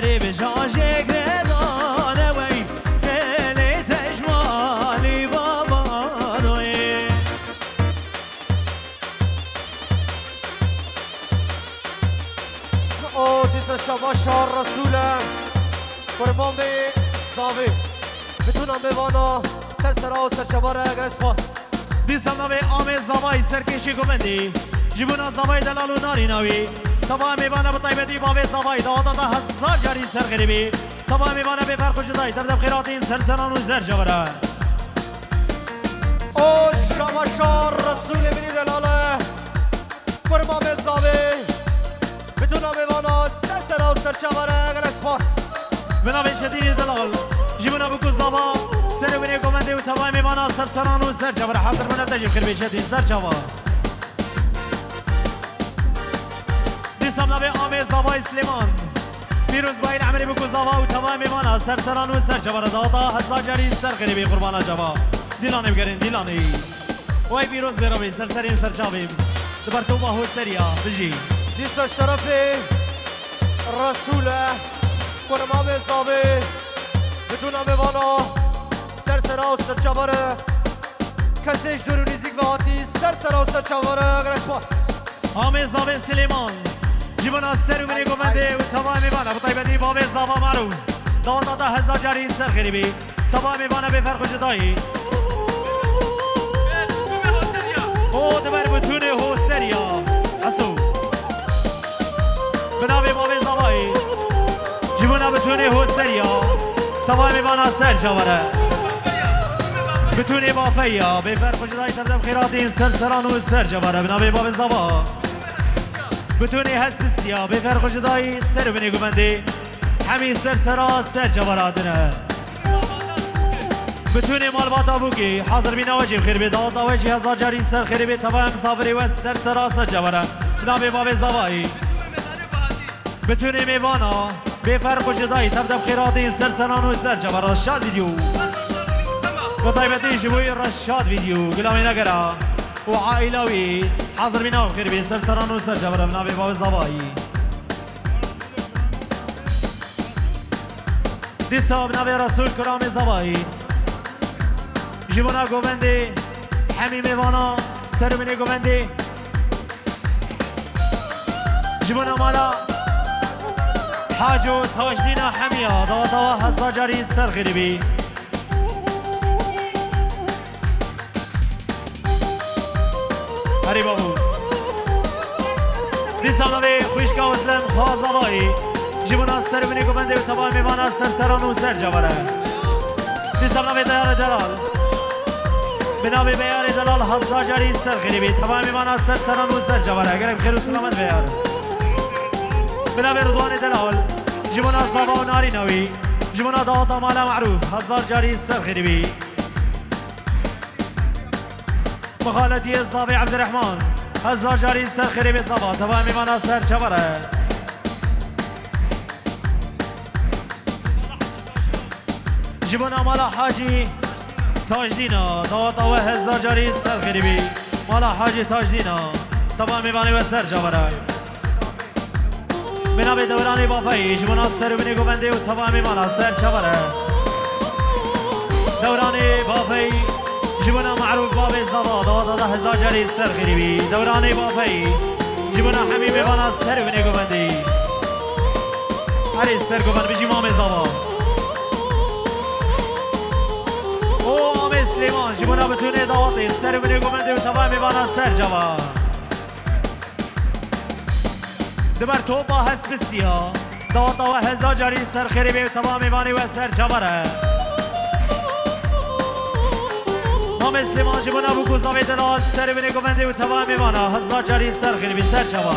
سری بجاجه گردانه وی خیلی تجمالی بابانوی او دیس شما شهر رسولم فرمان به صاوی بتونم بوانا سرسرا و سرشواره اگر اسپاس دیسم نوی آمه زوای سرکشی گوندی جبونا زوای دلال و ناری نوی طبعا میوانه بطیبتی باوی زوای دادا دا هزار جاری سر غریبی طبعا میوانه به فرق و جدای دردب خیراتین سرسران و زر جوره او شما شهر رسول منی دلاله فرمان به صاوی بتونم بوانا سرسرا و سرشواره اگر اسپاس بنابه شدید دلال جبونا بکو زوا سر ونی گوونده و طبعا میوانه سرسران و زر جوره حاضر من تجیب خیر بشدید زر جوره سمنا به آمه زوای سلیمان پیروز باید عمری بکو زوا و تمام ایمانا سرسران و سر جوار دادا هزار جاری سر قریبی قربانا جوا دیلانه بگرین دیلانه وای پیروز بیروی سرسریم سر جاویم دبر تو باهو سریا بجی دیسش طرف رسوله قرمام زاوی بتونم بوانا سرسرا و سرچواره کسیش درو نیزیک و هاتی سرسرا و سرچواره اگر اسپاس آمه زاوی سلیمان جبنا سر منی گوونده و تمام ایمانا بطیبتی باوی زاوا معروف دادا هزار جاری سر قریبی تمام ایمانا به فرق و جدایی او دبر بتونه هو سریا اسو بنابه باوی زوایی جبنا بتونه هو سریا تمام ایمانا سر جواره بتونه بافیا به فرق و جدایی تردم خیراتین سرسران و سر جواره بنابه باوی زوا بتونی حسب السیا به فرق و جدایی سر بینی گوونده همین سرسرا سر جواراتنه بتونی مال باتا بوگی حاضر بینا وجه خیر بی داتا وجه هزار جاری سر خیر بی تمام مسافری و سرسرا سر جواره بنابه باب زوایی بتونی میوانا به فرق و جدایی تبدب خیراتی سرسران و سر جواره رشاد ویدیو و طیبتی جبوی رشاد ویدیو گلامی نگره و عائلوی حاضر بنا و خیر بی سرسران و سر جبره بنابه باب زوایی دیسا بنابه رسول کرام زوایی جبونا گوونده همی میوانا سر منی گوونده جبونا مالا حاجو تاجدینا همیا دادا هزار جاری سر غریبی هری بابو دیسانا به خوشگاه اسلام خوازاوایی جبونا سر منی گوونده و تمام میوانا سرسران و سر جواره دیسانا به دیار دلال بنابه بیار دلال هزار جاری سر غریبی تمام میوانا سرسران و سر جواره گرم خیر و سلامت بیار بنابه رضوان دلال جبونا صابا و ناری نوی جبونا دادا مالا معروف هزار جاری سر غریبی مخالطی صابی عبدالرحمن هزار جاری سر خریب صابا تمام ایمانا سر چوره جبونا مالا حاجی تاجدینا دادا و هزار جاری سر خریبی مالا حاجی تاجدینا تمام ایمانی و سر چوره بنابه دورانی بافایی جبونا سر بینی گوونده و تمام ایمانا سر چوره دورانی بافایی جبنا معروف باب الزبا دادا هزار جاری سر غریبی دورانی بافی جبنا حمیم بانا سر بینی گوندی هری سر گوند بجی مام زبا او آم سلیمان جبنا بتونه داوتی سر بینی گوندی و تمام بانا سر جوا دبر تو با حسب سیا دادا و هزار جاری سر غریبی و تمام بانی و سر جواره نام سلیمان جبونا بکو زاوی دلال سر بینی گوونده و تمام میوانا هزار جاری سر خیلی سر چوا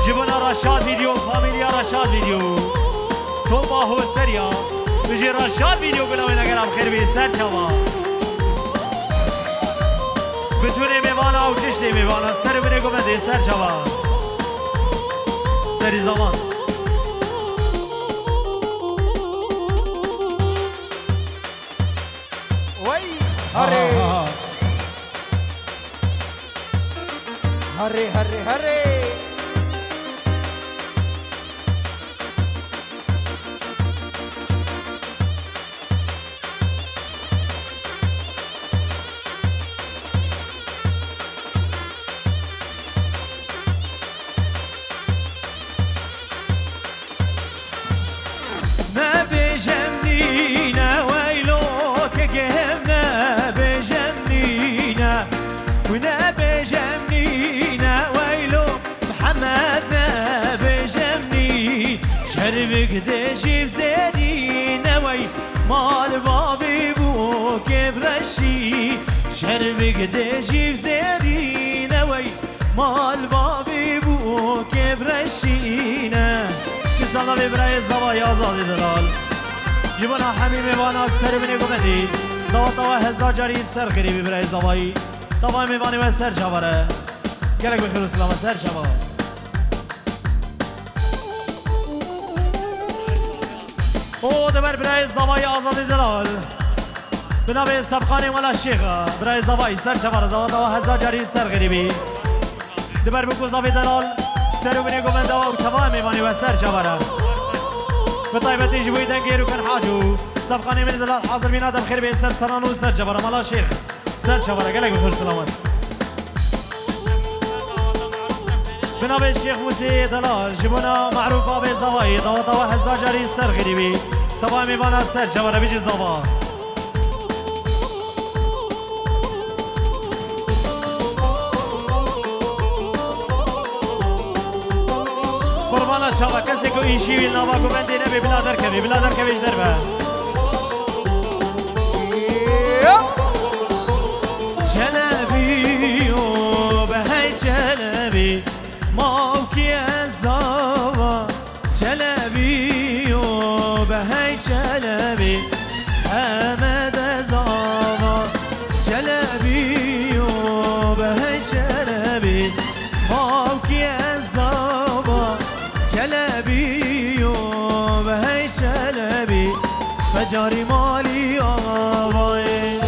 جبونا رشاد ویدیو فامیلیا رشاد ویدیو تو باهو سریا بجی رشاد ویدیو گلاوی نگرم خیلی سر چوا بتونه میوانا و چشتی میوانا سر بینی گوونده سر چوا سری زمان هري هري هري هري شربك دجيب زيدي نوي مال بابي بو كبرشي شربك دجيب زيدي نوي مال بابي بو كبرشينا كسانا ببراي زوايا زادي دلال جبنا حميمي وانا سر مني قمدي دوطا هزار جاري سر غريبي ببراي زواي طبعا ميواني وسر جواره گلک بخیر سلام سر شما او دبر برای زوای آزادی دلال بنابه سبخانی ملا شیخ برای زوای سر شما دوا هزار جاری سر غریبی دبر بکو زوای دلال سر و بینی گمنده و تمام میوانی و سر شما بطایبتی جبوی دنگی رو کن حاجو سبخانی من دلال حاضر بین آدم خیر بی سر سرانو سر شما ملا شیخ سر شما گلک بخیر سلامت بنابه الشيخ موسى دلال جبنا معروف باب زواي دوطا هزار جاري سر غريبي طبعا ميوانا سر جوارا بيجي زوا قربانا شابا كسي كو ايشي نوا قمندي نبي بلا دركبي ايش دربه جلبي وبهي جلبي موكي الزوا جلبي وبهي جلبي حمد زوا جلبي وبهي جلبي موكي الزوا جلبي وبهي جلبي سجاري مالي آواي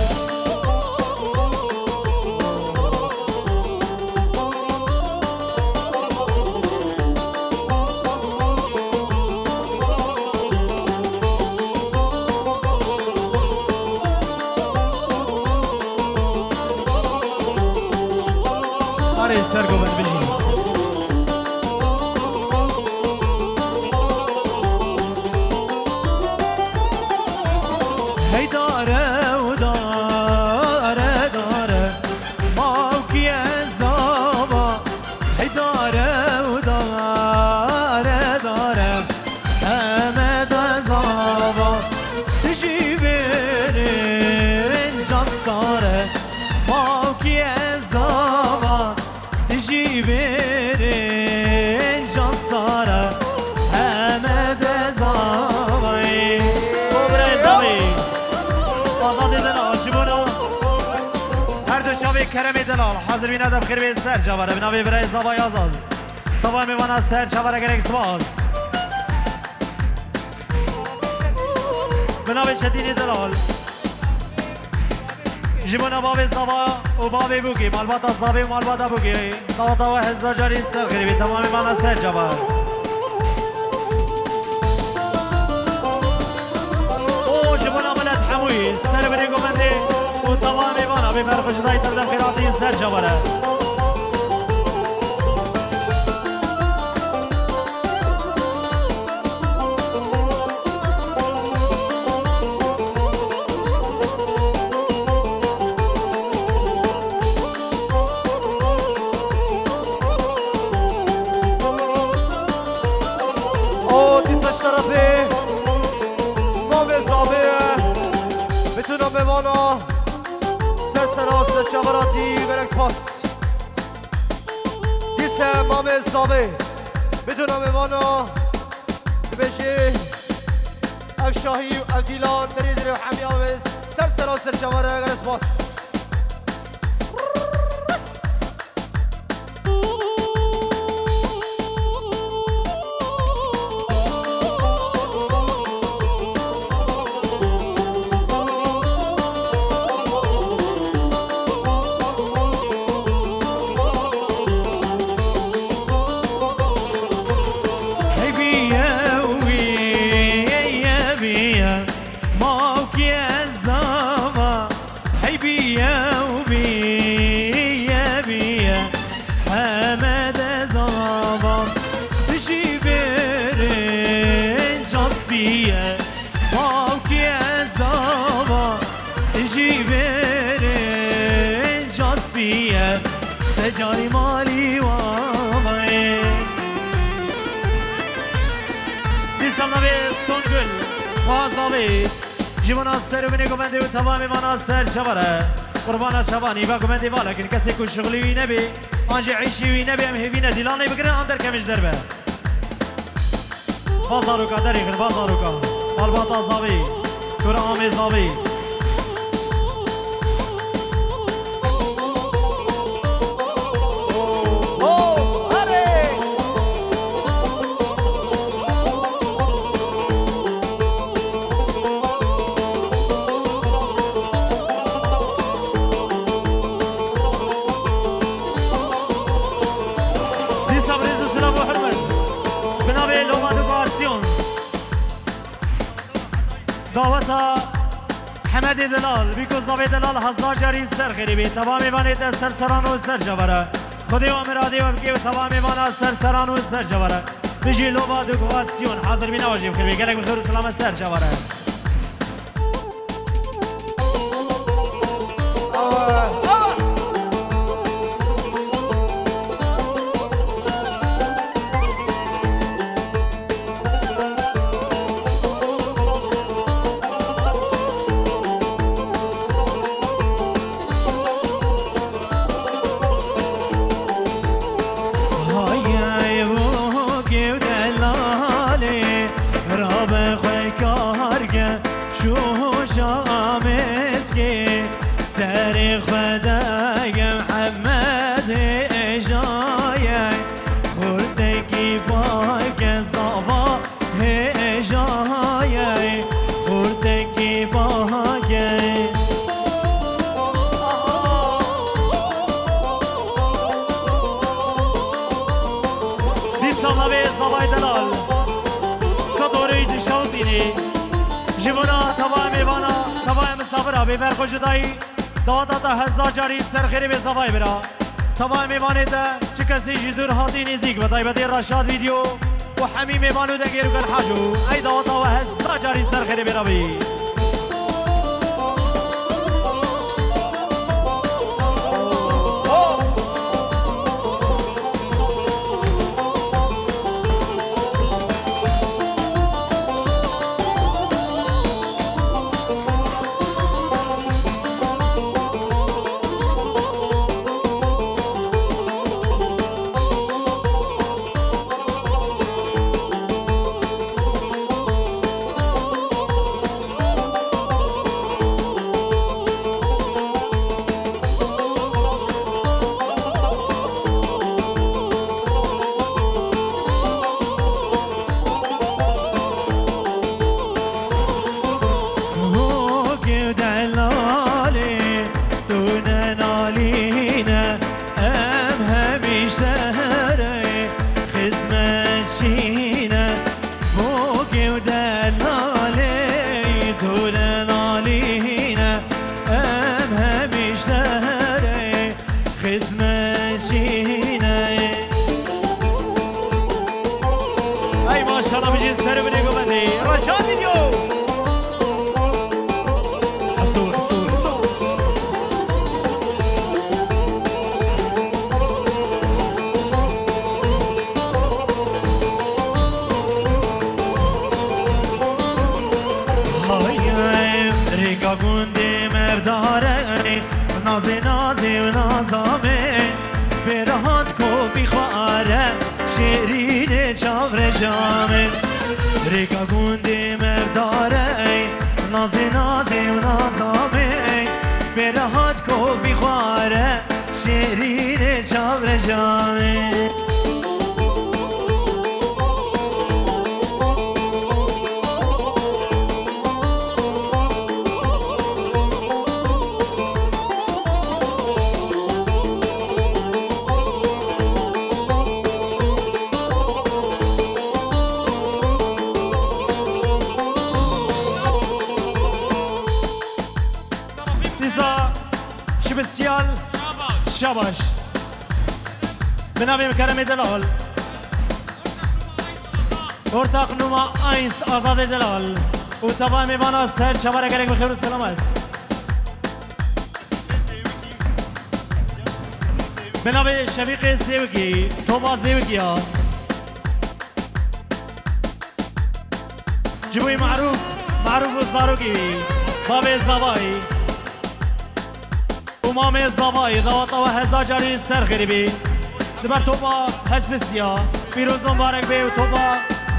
سرقو بن بجي هي داره وداره داره موكي الزابا هي داره وداره داره حمد زابا تجيبني جساره موكي الزابا جيبين جسارة حمد زاوي وبراي زاوي آزادي دلال جبونا هر دو شاوي کرمی دلال حاضر بین ادب خیر بین سر جواره بنابی برای زاوی آزاد طبعا میوانا سر جواره گرک سواز بنابی شدینی دلال جبنا باب زوا و باب بوگی مالبات زاوی مالبات بوگی دوطا هزار جاری سر غریبی تمامی مانا سر جوار او جبنا ملت حموی سر بری گمنده و تمامی مانا بی فرخش دای تردم خیراتی سر جواره طرفی ما به زابه بتونم بمانا سر سراس جواراتی گرکس پاس دیسه ما به زابه بتونم بمانا بشه اف شاهی و اف دیلان دری دری و حمیه سر سراس جواره گرکس پاس جاری مالی وامه دیسا دیسم نوی سونگل فازاوی جیوانا سر و بینی گمندی و تمامی وانا سر چواره قربانا چوانی و گمندی والا کن کسی که شغلی وی نبی آنجا عیشی وی نبی هم هیوی ندیلانی بگرن اندر کمش دربه بازاروکا داری خد بازاروکا الباتا زاوی کور آمی زاوی دعوتا حمد دلال بیکو زاوی دلال هزار جاری سر خیری بی تمامی وانی ده سر سران و سر جواره خودی و امرادی و بکی و تمامی وانا سر سران و سر جواره بجی لوبا دوکواتسیون حاضر بی نواجیم خیلی بی گلک بخیر و سلام سر جواره سر خدای محمد اجای خوردگی باگ زوا اجای خوردگی باگ دیسالوی زوای دلال صدوری دشاوتینی جبونا توامی وانا توامی مسافر بی برخو جدایی دادا تا هزار جاری سرخیری به زوای برا تمام میوانه ده چه کسی جدور هاتی نزیک و طیبتی رشاد ویدیو و حمی میوانو ده گیرو کن حاجو ای دادا و هزار جاری سرخیری برا بی ریکا گوندی مرداره نازی نازی و نازامه به راحت کو بیخواره شیرین چاور جامه سپسیال شاباش بنابیم کرم دلال ارتاق نوما اینس آزاد دلال و تمام میوانا سر چواره گرگ بخیر و سلامت بنابی شفیق سیوکی توبا سیوکی ها جبوی معروف الزاروگی بابی زوایی امام زوایی دوات و هزار جاری سر خریبی دبر توبا حسب سیا پیروز مبارک بی و توبا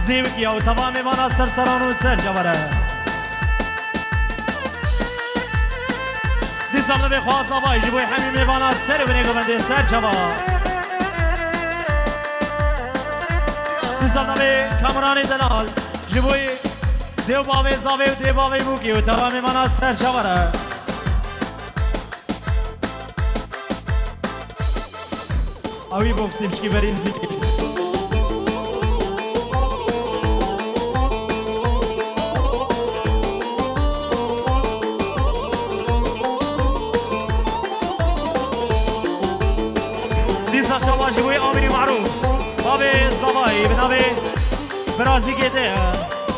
زیو کیا و تمام مانا سر سران و سر جوره دیسم نبی خواست زوایی جبوی همین میوانا سر و بینگو بنده سر جوا دیسم نبی کامرانی دلال جبوی دیو باوی زاوی و دیو باوی بوکی و تمام مانا سر جوره اوی بوکسیم چکی بریم زیکی دیسا شما جبوی آمینی معروف بابی زبایی بنابی برازی گیده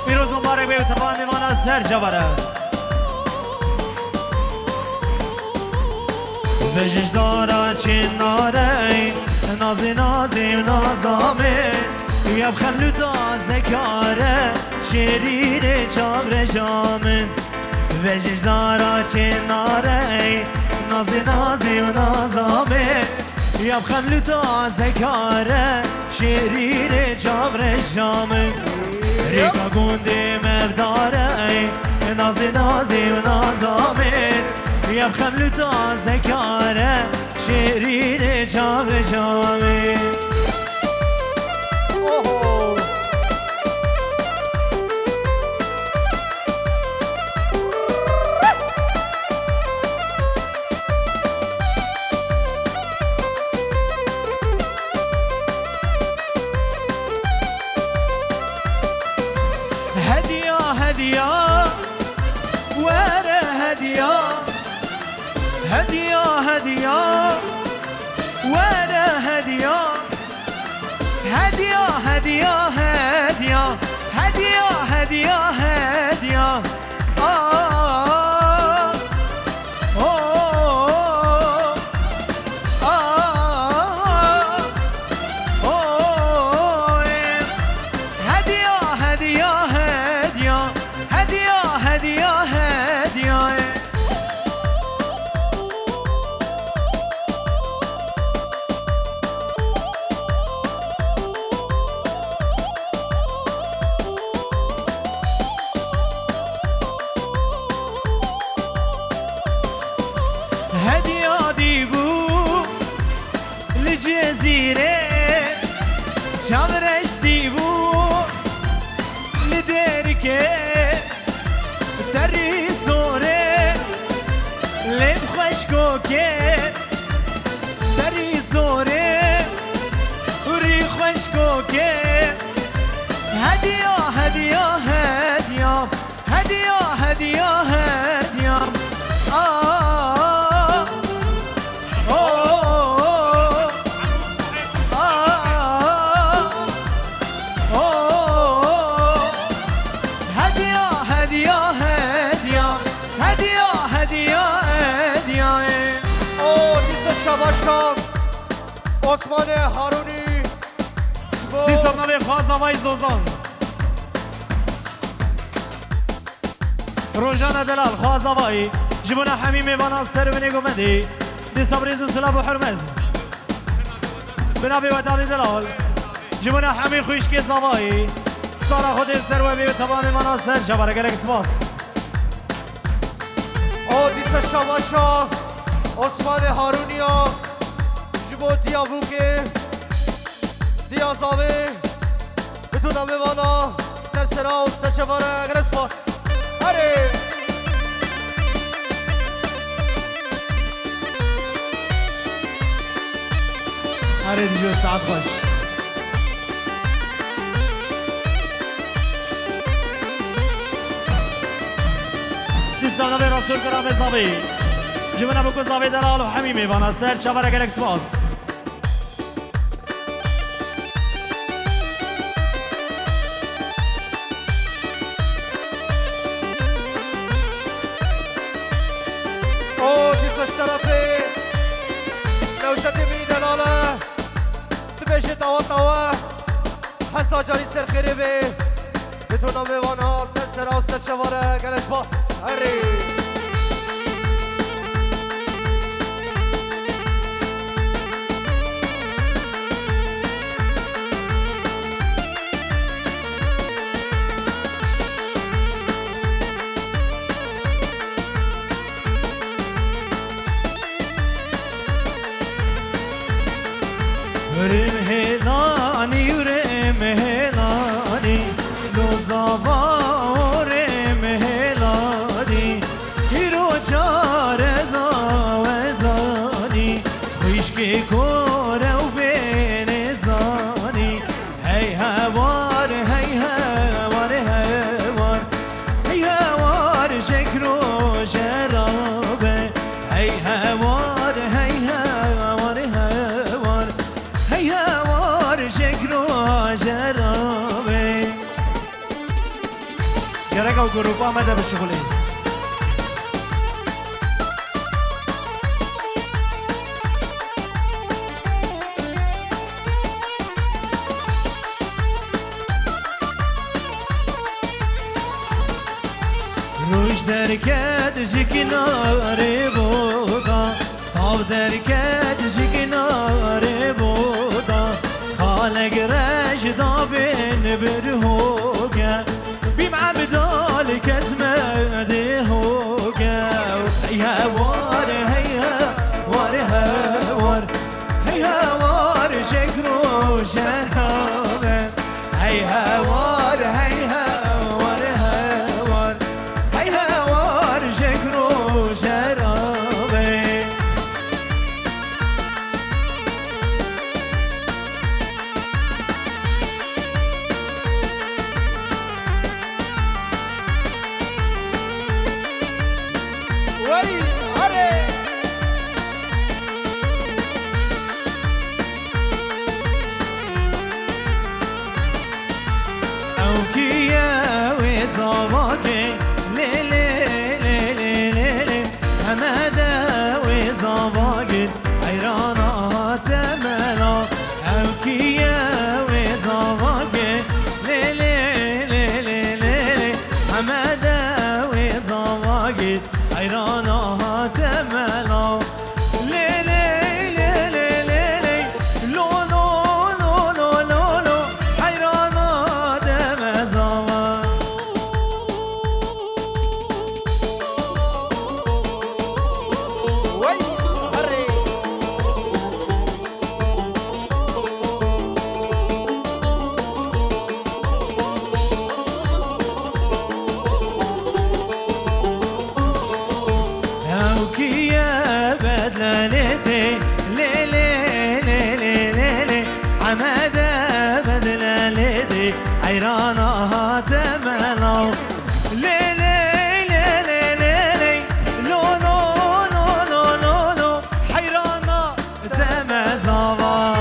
پیروز مبارک بی و تمام مانا سر جوره بجش دارا چین ناره نازی نازی و نازامه یب خلو تازه کاره شیرین چابر جامن بجش دارا چین ناره نازی نازی و نازامه یب خلو تازه کاره شیرین چابر جامن ریکا گونده مرداره نازی نازی و نازامه یب خلو تازه کاره شیرین چابر جامه هدية هدية ورا هدية هدية هدية ورا هدية هدية هدية هدية هدية هدية هدية هدية ديبو لجزيرة شامرش ديبو لدركة دري صورة لب خشكوكة دري صورة وري خشكوكة هدية هدية هدية هدية هدية هدية شباشان عثمان هارونی دیسم نوی خوازاوی زوزان روژان دلال خوازاوی جبونا حمیم بانا سر بنی گومدی دیسم ریز سلاب و حرمت بنابی ودالی دلال جبونا حمی خوشکی زاوی سارا خود سر و بی تمام بانا سر جباره گرک سپاس دیس شباشان عثمان هارونی جبو دیابوکه دیازاوی بتونم بوانا سرسرا و سرشواره گرس فاس هره هره دیجو ساعت خوش دیستان نوی رسول کرام زاوی جبنا بكو زاوي دلال وحميمي بانا سر شبرك الاكسباس دیسش طرفی نوشت منی دلاله تبشه توا توا حسا جاری سر خیره بتونم بوانا سر سرا و سر چواره گلش باس هری ورم هلانی ورم هلانی لوزاوا ورم هلانی هیرو چاره داودانی خوشکی کوره و بینزانی هی هوار هی هوار هوار هی هوار شکرو شرابه هی هوار هی هوار هوار هی هوار شکرو شرابه گرگ و گروپ آمده به شغلی روش درکت جکناره بودا تاو درکت جکناره بودا خالق رجدا بین برهوگه بیم عبدال کزمده هوگه هی هوار هی هوار هوار هی هوار شکرو شهابه هی هوار هی هوار هوار هی هوار شکرو شرابه وی هری او کیا و زواگه لیلی لیلی لیلی همه و زواگه ایرانا تمنا او کیا و زواگه لیلی لیلی لیلی همه و زواگه ایرانا تمنا لیلی لیلی لیلی لو لو لو لو لو لو حیرانا دم زمان وی هری او کیا بدلالتي ليلي ليلي ليلي عمادة بدلالتي عيرانها تمنو ليلي ليلي ليلي لو لو لو لو لو لو حيرانا تمزاوا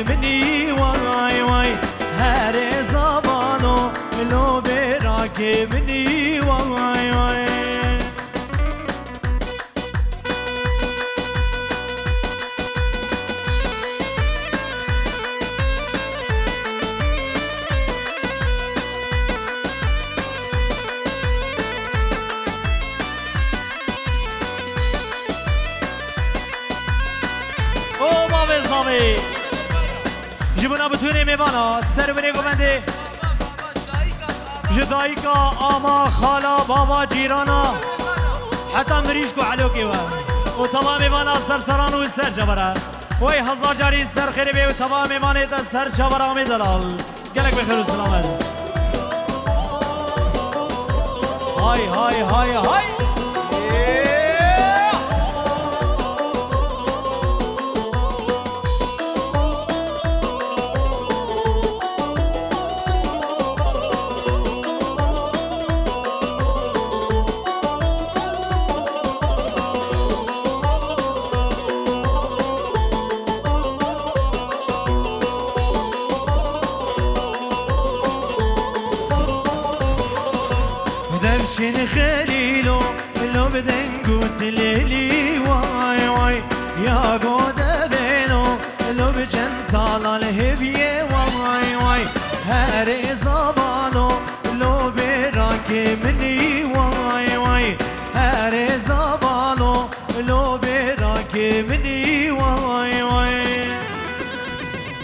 مني واي واي هاري زبانو لو براكي مني واي واي او ما بزنامي جبنا بتوني ميوانا سر بني قمندي جدایکا آما خالا بابا جیرانا حتی مریشکو علوکی و تمام ایوانا سر سران و سر جبره وی هزار جاری سر خیلی بی و تمام ایوانی تا سر چبره آمی دلال گلک بخیر و سلامت های های های های دبچین خلیلو لو بدن قوت لیلی وای وای یا گوده بینو لو بچن سالا الهبیه وای وای هر زبانو لو براکی من